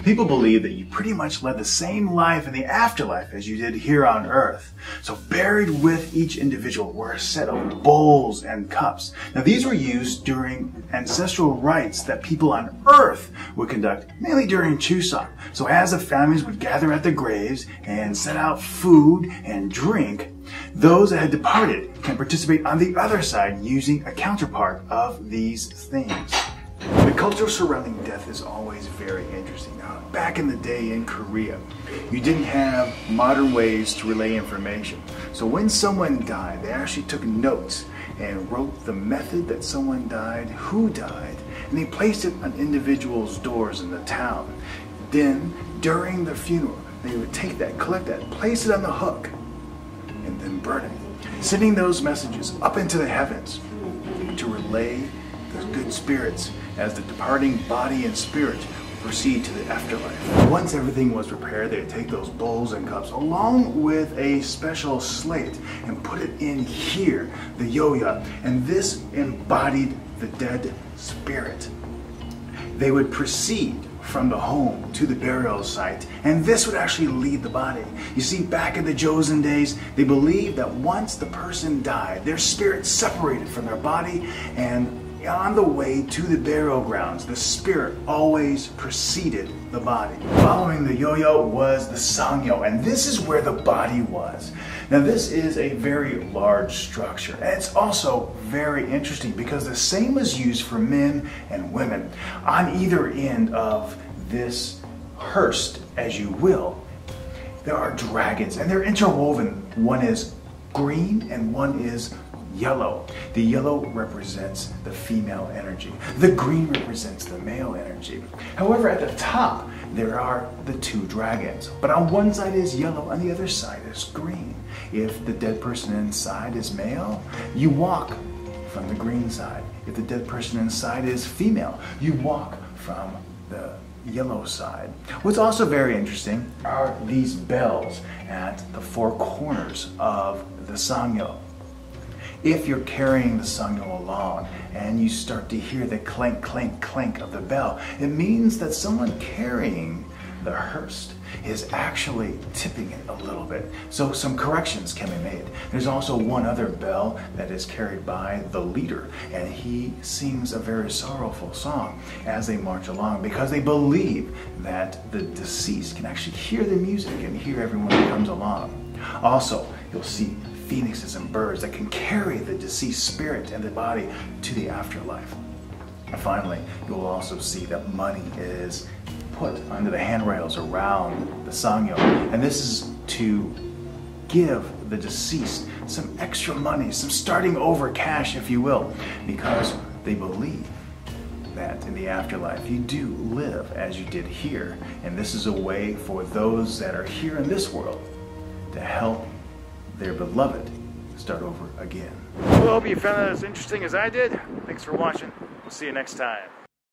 People believe that you pretty much led the same life in the afterlife as you did here on earth. So buried with each individual were a set of bowls and cups. Now these were used during ancestral rites that people on earth would conduct, mainly during Chuseok. So as the families would gather at the graves and set out food and drink, those that had departed can participate on the other side using a counterpart of these things. The culture surrounding death is always very interesting. Now, back in the day in Korea, you didn't have modern ways to relay information. So when someone died, they actually took notes and wrote the method that someone died, who died, and they placed it on individuals' doors in the town. Then, during the funeral, they would take that, collect that, place it on the hook, and then burn it, sending those messages up into the heavens to relay the good spirits as the departing body and spirit proceed to the afterlife. Once everything was prepared, they'd take those bowls and cups along with a special slate and put it in here, the yoya, and this embodied the dead spirit. They would proceed from the home to the burial site, and this would actually lead the body. You see, back in the Joseon days, they believed that once the person died, their spirit separated from their body, and on the way to the burial grounds, the spirit always preceded the body. Following the yoyo was the sangyo, and this is where the body was. Now this is a very large structure, and it's also very interesting because the same was used for men and women. On either end of this hearse, as you will, there are dragons, and they're interwoven. One is green and one is yellow. The yellow represents the female energy. The green represents the male energy. However, at the top, there are the two dragons. But on one side is yellow, on the other side is green. If the dead person inside is male, you walk from the green side. If the dead person inside is female, you walk from the yellow side. What's also very interesting are these bells at the four corners of the sangyo. If you're carrying the sangyo along and you start to hear the clank, clank, clank of the bell, it means that someone carrying the hearse is actually tipping it a little bit. So some corrections can be made. There's also one other bell that is carried by the leader, and he sings a very sorrowful song as they march along because they believe that the deceased can actually hear the music and hear everyone who comes along. Also, you'll see phoenixes and birds that can carry the deceased spirit and the body to the afterlife. And finally, you'll also see that money is put under the handrails around the sangyo, and this is to give the deceased some extra money, some starting over cash, if you will, because they believe that in the afterlife you do live as you did here, and this is a way for those that are here in this world to help their beloved start over again. Well, I hope you found that as interesting as I did. Thanks for watching. We'll see you next time.